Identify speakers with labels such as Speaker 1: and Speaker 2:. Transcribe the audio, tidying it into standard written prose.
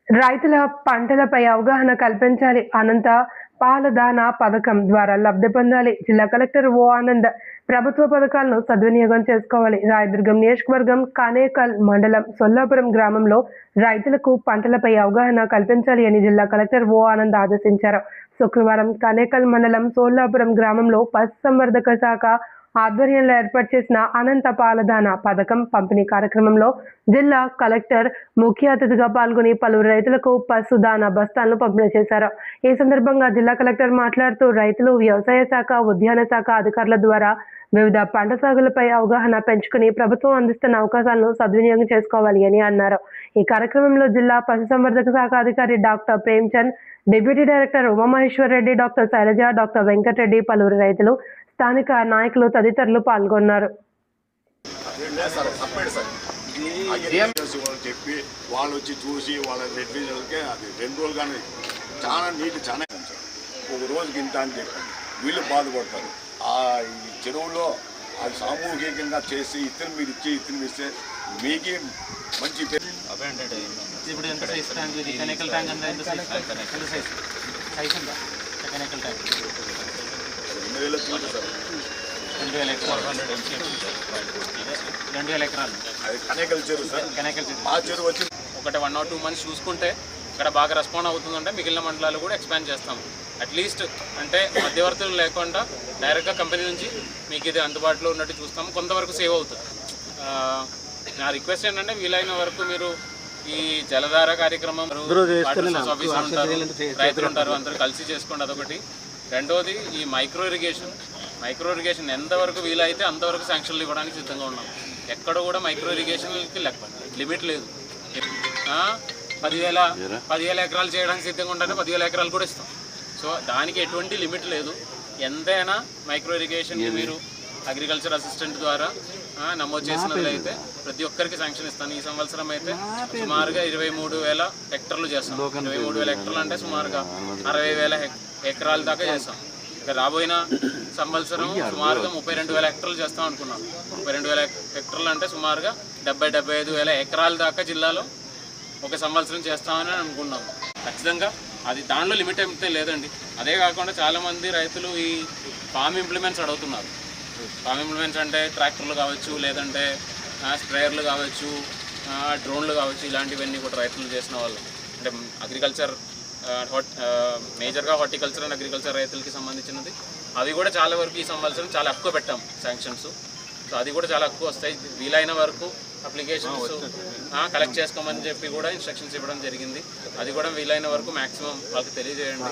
Speaker 1: రైతుల పంటలపై అవగాహన కల్పించాలి. అనంత పాలదాన పథకం ద్వారా లబ్ధి పొందాలి. జిల్లా కలెక్టర్ ఓ ఆనంద్ ప్రభుత్వ పథకాలను సద్వినియోగం చేసుకోవాలి. రాయదుర్గం నియోజకవర్గం కనేకల్ మండలం సొల్లాపురం గ్రామంలో రైతులకు పంటలపై అవగాహన కల్పించాలి అని జిల్లా కలెక్టర్ ఓ ఆనంద్ ఆదేశించారు. శుక్రవారం కనేకల్ మండలం సొల్లాపురం గ్రామంలో పశుసంవర్ధక శాఖ ఆధ్వర్యంలో ఏర్పాటు చేసిన అనంత పాలదాన పథకం పంపిణీ కార్యక్రమంలో జిల్లా కలెక్టర్ ముఖ్య అతిథిగా పాల్గొని పలువురు రైతులకు పశుదాన బస్తాలను పంపిణీ చేశారు. ఈ సందర్భంగా జిల్లా కలెక్టర్ మాట్లాడుతూ రైతులు వ్యవసాయ శాఖ, ఉద్యాన శాఖ అధికారుల ద్వారా వివిధ పంట సాగులపై అవగాహన పెంచుకుని ప్రభుత్వం అందిస్తున్న అవకాశాలను సద్వినియోగం చేసుకోవాలి అని అన్నారు. ఈ కార్యక్రమంలో జిల్లా పశుసంవర్ధక శాఖ అధికారి doctor Premchand, deputy director Umamaheshwar Reddy, doctor Shailaja, doctor Venkatareddy, పలువురు రైతులు, స్థానిక నాయకులు తదితరులు పాల్గొన్నారు.
Speaker 2: చెప్పి వాళ్ళు వచ్చి చూసి వాళ్ళ రెడ్డికి అది 2 రోజులు కానీ చాలా నీటి చాలా ఒక రోజుకి ఇంత అని చెప్పండి. వీళ్ళు బాధపడతారు. ఈ చెరువులో అది సామూహికంగా చేసి ఇతను మీరు ఇచ్చి ఇతను ఇస్తే మీకు మంచి పేరు.
Speaker 3: ఇప్పుడు ఎంత సైజ్ ట్యాంక్ ఇది? కెమికల్ ట్యాంక్ అంటే ఎంత సైజ్? ఎంత సైజ్ సైజ్ ఉందా కెమికల్ ట్యాంక్?
Speaker 2: 2000 feet sir.
Speaker 3: 2000 ఎకరాలు. 2000 ఎకరాలు
Speaker 2: అది కనేకల్ చెరువు సార్.
Speaker 3: కెమికల్ చెరువు.
Speaker 2: ఆ చెరువు వచ్చి
Speaker 3: ఒకటి 1 or 2 months చూసుకుంటే ఇక్కడ బాగా రెస్పాండ్ అవుతుందంటే మిగిలిన మండలాలు కూడా ఎక్స్పాండ్ చేస్తాం. అట్లీస్ట్ అంటే మధ్యవర్తులు లేకుండా డైరెక్ట్గా కంపెనీ నుంచి మీకు ఇది అందుబాటులో ఉన్నట్టు చూస్తాము. కొంతవరకు సేవ్ అవుతుంది. నా రిక్వెస్ట్ ఏంటంటే వీలైన వరకు మీరు ఈ జలధార కార్యక్రమం ఆఫీసర్ ఉంటారు, రైతులు ఉంటారు, అందరూ కలిసి చేసుకోండి. అదొకటి. రెండోది ఈ మైక్రో ఇరిగేషన్ ఎంతవరకు వీలైతే అంతవరకు శాంక్షన్లు ఇవ్వడానికి సిద్ధంగా ఉన్నాం. ఎక్కడ కూడా మైక్రో ఇరిగేషన్కి లిమిట్ లేదు. 10,000 ఎకరాలు చేయడానికి సిద్ధంగా ఉంటే 10,000 ఎకరాలు కూడా ఇస్తాం. సో దానికి ఎటువంటి లిమిట్ లేదు. ఎంతైనా మైక్రో ఇరిగేషన్కి మీరు అగ్రికల్చర్ అసిస్టెంట్ ద్వారా నమోదు చేసినట్లయితే ప్రతి ఒక్కరికి శాంక్షన్ ఇస్తాను. ఈ సంవత్సరం అయితే సుమారుగా 23,000 హెక్టర్లు చేస్తాం. 23,000 హెక్టర్లు అంటే సుమారుగా 60,000 ఎకరాల దాకా చేస్తాం. ఇక రాబోయిన సంవత్సరం సుమారుగా 32,000 హెక్టర్లు చేస్తాం అనుకున్నాం. 32,000 హెక్టర్లు అంటే సుమారుగా 70,000-75,000 ఎకరాల దాకా జిల్లాలో ఒక సంవత్సరం చేస్తామని అనుకున్నాం. ఖచ్చితంగా అది దానిలో లిమిట్ అయితే లేదండి. అదే కాకుండా చాలామంది రైతులు ఈ ఫామ్ ఇంప్లిమెంట్స్ అడుగుతున్నారు. ఫామ్ ఇంప్లిమెంట్స్ అంటే ట్రాక్టర్లు కావచ్చు, లేదంటే స్ప్రేయర్లు కావచ్చు, డ్రోన్లు కావచ్చు, ఇలాంటివన్నీ కూడా రైతులు చేసిన వాళ్ళు అంటే అగ్రికల్చర్ మేజర్గా హార్టికల్చర్ అండ్ అగ్రికల్చర్ రైతులకి సంబంధించినది. అవి కూడా చాలా వరకు ఈ సంవత్సరం చాలా ఎక్కువ పెట్టాం శాంక్షన్స్. సో అది కూడా చాలా ఎక్కువ వస్తాయి. వీలైన వరకు అప్లికేషన్స్ కలెక్ట్ చేసుకోమని చెప్పి కూడా ఇన్స్ట్రక్షన్స్ ఇవ్వడం జరిగింది. అది కూడా వీలైన వరకు మ్యాక్సిమం వాళ్ళకి తెలియజేయండి.